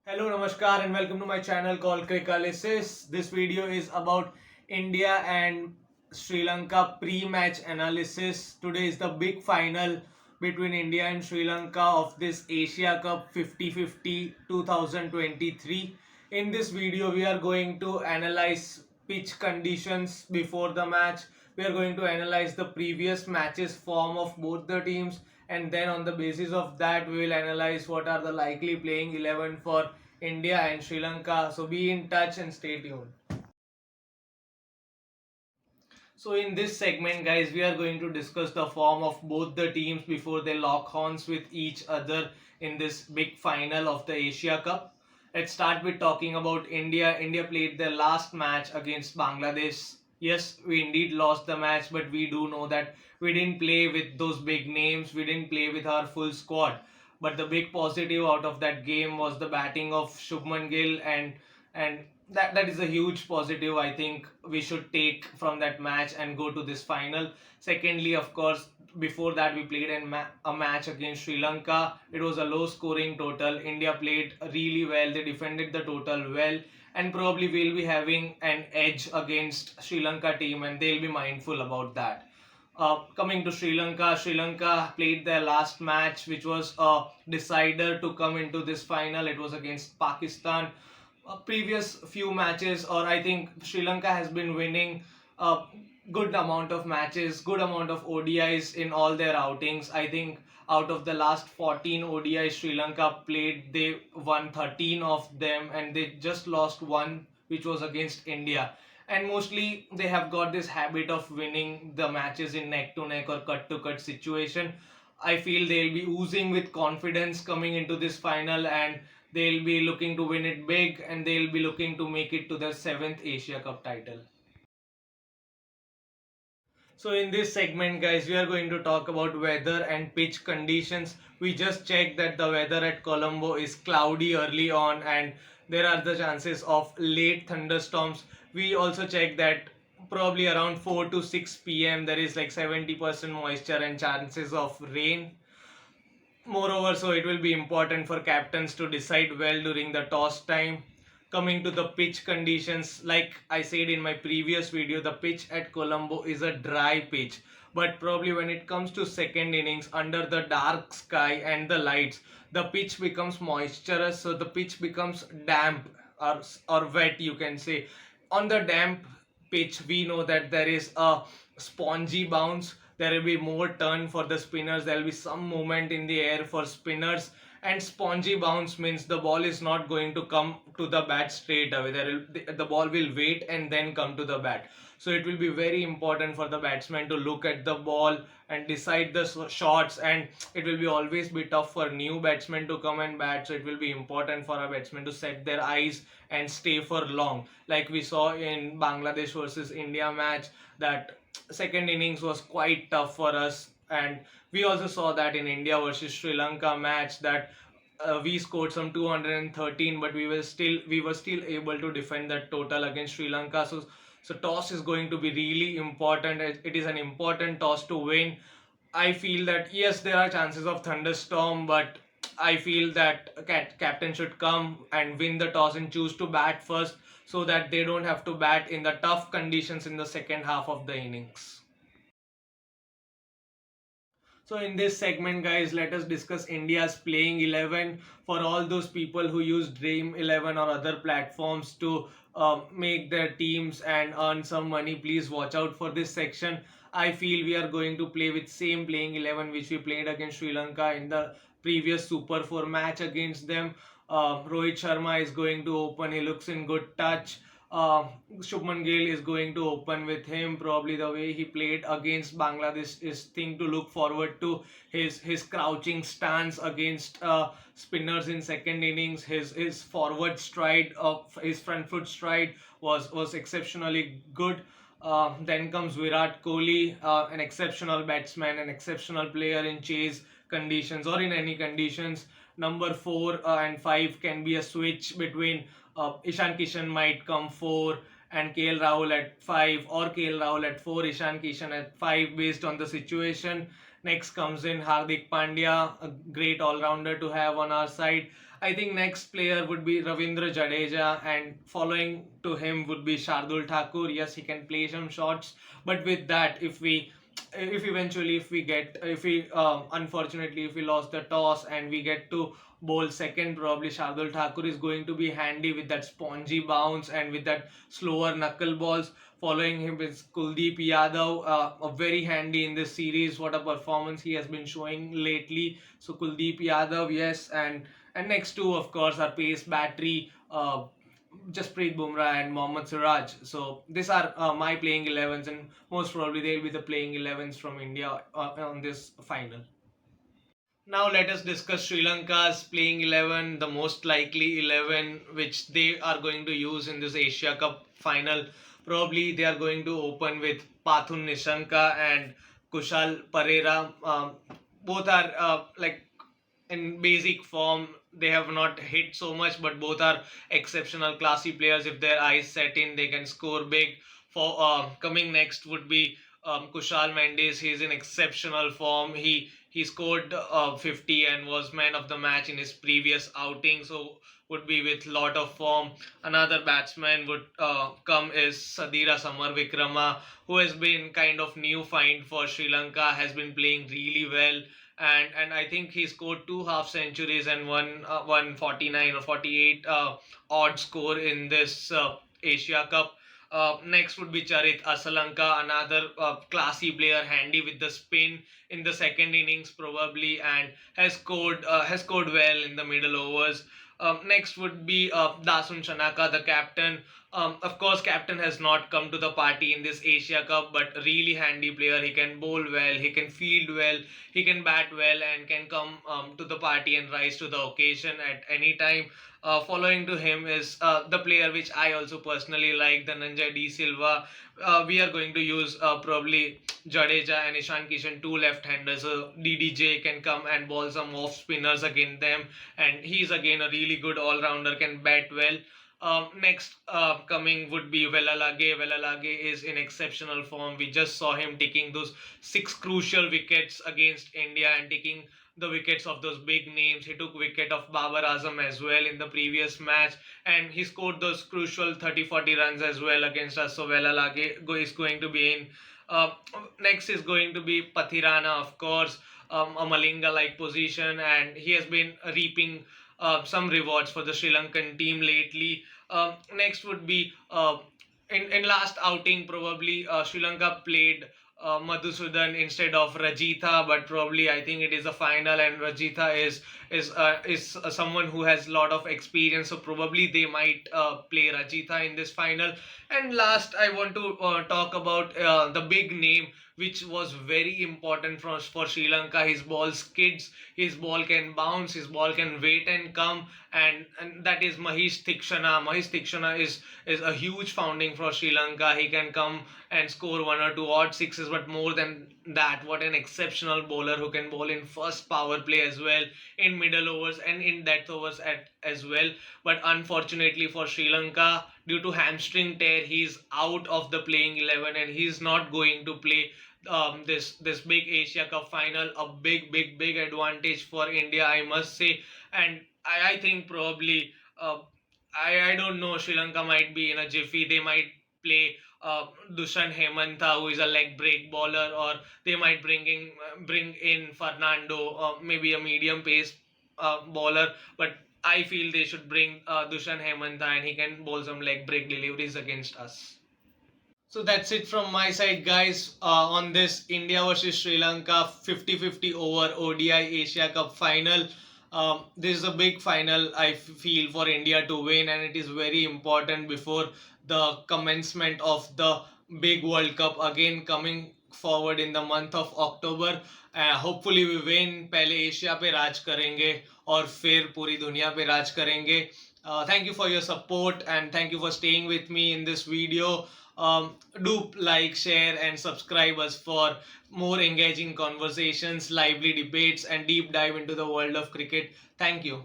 Hello, Namaskar, and welcome to my channel called Krikalisis. This video is about India and Sri Lanka pre-match analysis. Today is the big final between India and Sri Lanka of this Asia Cup 50-50 2023. In this video, we are going to analyze pitch conditions before the match. We are going to analyze the previous matches form of both the teams, and then on the basis of that we will analyze what are the likely playing 11 for India and Sri Lanka. So be in touch and stay tuned. So in this segment, guys, we are going to discuss the form of both the teams before they lock horns with each other in this big final of the Asia Cup. Let's start with talking about India. India played their last match against Bangladesh. Yes, we indeed lost the match, but we do know that we didn't play with those big names. We didn't play with our full squad. But the big positive out of that game was the batting of Shubman Gill, and that is a huge positive I think we should take from that match and go to this final. Secondly, of course, before that we played a match against Sri Lanka. It was a low scoring total. India played really well, they defended the total well, and probably we'll be having an edge against Sri Lanka team, and they'll be mindful about that. Coming to Sri Lanka, Sri Lanka played their last match, which was a decider to come into this final. It was against Pakistan. Previous few matches, or I think Sri Lanka has been winning a good amount of matches, good amount of ODIs in all their outings. I think out of the last 14 ODIs Sri Lanka played, they won 13 of them, and they just lost one, which was against India. And mostly they have got this habit of winning the matches in neck to neck or cut to cut situation. I feel they'll be oozing with confidence coming into this final, and they'll be looking to win it big, and they'll be looking to make it to their seventh Asia Cup title. So in this segment, guys, we are going to talk about weather and pitch conditions. We just checked that the weather at Colombo is cloudy early on, and there are the chances of late thunderstorms. We also checked that probably around 4 to 6 p.m. there is like 70% moisture and chances of rain. Moreover, so it will be important for captains to decide well during the toss time. Coming to the pitch conditions, like I said in my previous video, the pitch at Colombo is a dry pitch. But probably when it comes to second innings, under the dark sky and the lights, the pitch becomes moisturous, so the pitch becomes damp, or wet, you can say. On the damp pitch, we know that there is a spongy bounce. There will be more turn for the spinners. There will be some movement in the air for spinners. And spongy bounce means the ball is not going to come to the bat straight away. The ball will wait and then come to the bat. So it will be very important for the batsman to look at the ball and decide the shots, and it will be always be tough for new batsmen to come and bat. So it will be important for a batsman to set their eyes and stay for long, like we saw in Bangladesh versus India match. That second innings was quite tough for us, and we also saw that in India versus Sri Lanka match, that we scored some 213, but we were still able to defend that total against Sri Lanka. So toss is going to be really important. It is an important toss to win. I feel that yes, there are chances of thunderstorm, but I feel that captain should come and win the toss and choose to bat first, so that they don't have to bat in the tough conditions in the second half of the innings. So in this segment, guys, let us discuss India's playing 11. For all those people who use Dream 11 or other platforms to make their teams and earn some money, please watch out for this section. I feel we are going to play with same playing 11 which we played against Sri Lanka in the previous Super 4 match against them. Rohit Sharma is going to open. He looks in good touch. Shubman Gill is going to open with him. Probably the way he played against Bangladesh is thing to look forward to. His crouching stance against spinners in second innings. His forward stride of his front foot stride was exceptionally good. Then comes Virat Kohli, an exceptional batsman, an exceptional player in chase conditions or in any conditions. Number 4 and 5 can be a switch between Ishan Kishan might come 4 and KL Rahul at 5, or KL Rahul at 4, Ishan Kishan at 5, based on the situation. Next comes in Hardik Pandya, a great all-rounder to have on our side. I think next player would be Ravindra Jadeja, and following to him would be Shardul Thakur. Yes, he can play some shots, but with that, if eventually if we unfortunately if we lost the toss and we get to bowl second, probably Shardul Thakur is going to be handy with that spongy bounce and with that slower knuckle balls. Following him is Kuldeep Yadav, very handy in this series. What a performance he has been showing lately. So Kuldeep Yadav, yes, and next two, of course, are pace battery. Jasprit Bumrah and Mohammad Siraj. So these are my playing 11s, and most probably they'll be the playing 11s from India on this final. Now let us discuss Sri Lanka's playing 11, the most likely 11 which they are going to use in this Asia Cup final. Probably they are going to open with Pathun Nishanka and Kushal Pereira. Both are in basic form. They have not hit so much, but both are exceptional, classy players. If their eyes set in, they can score big. For coming next would be Kushal Mendes. He is in exceptional form. He scored 50 and was man of the match in his previous outing. So would be with lot of form. Another batsman would come is Sadira Samar Vikrama, who has been kind of new find for Sri Lanka. Has been playing really well, and I think he scored two half centuries and one 49 or 48 odd score in this Asia Cup. Next would be Charit Asalanka, another classy player, handy with the spin in the second innings probably, and has scored well in the middle overs. Next would be Dasun Chanaka, the captain. Of course, captain has not come to the party in this Asia Cup, but really handy player. He can bowl well, he can field well, he can bat well, and can come to the party and rise to the occasion at any time. Following to him is the player which I also personally like, the Nanjay D Silva. We are going to use probably Jadeja and Ishan Kishan, two left-handers. So DDJ can come and bowl some off spinners against them, and he's again a really good all-rounder, can bat well. Next coming would be Velalage. Velalage is in exceptional form. We just saw him taking those six crucial wickets against India and taking the wickets of those big names. He took wicket of Babar Azam as well in the previous match, and he scored those crucial 30-40 runs as well against us. So Velalage is going to be in. Uh, Next is going to be Pathirana, of course, a Malinga-like position, and he has been reaping some rewards for the Sri Lankan team lately. Next would be in last outing probably Sri Lanka played Madhusudan instead of Rajitha, but probably I think it is a final, and Rajitha is someone who has a lot of experience, so probably they might play Rajitha in this final. And last, I want to talk about the big name which was very important for Sri Lanka. His ball skids, his ball can bounce, his ball can wait and come, and that is Mahesh Theekshana. Mahesh Theekshana is a huge founding for Sri Lanka. He can come and score one or two odd sixes, but more than that, what an exceptional bowler who can bowl in first power play as well, in middle overs and in death overs as well. But unfortunately for Sri Lanka, due to hamstring tear, he's out of the playing 11 and he's not going to play this big Asia Cup final. A big advantage for India, I must say. And I think probably I don't know, Sri Lanka might be in a jiffy. They might play Dushan Hemantha, who is a leg break bowler, or they might bring in Fernando, maybe a medium pace bowler. But I feel they should bring Dushan Hemantha, and he can bowl some leg break deliveries against us. So that's it from my side, guys, on this India versus Sri Lanka 50-50 over ODI Asia Cup final. This is a big final, I feel, for India to win, and it is very important before the commencement of the big World Cup again coming forward in the month of October. Hopefully we win. पहले Asia पे राज करेंगे और फिर पूरी दुनिया पे राज करेंगे. Thank you for your support and thank you for staying with me in this video. Do like, share, and subscribe us for more engaging conversations, lively debates, and deep dive into the world of cricket. Thank you.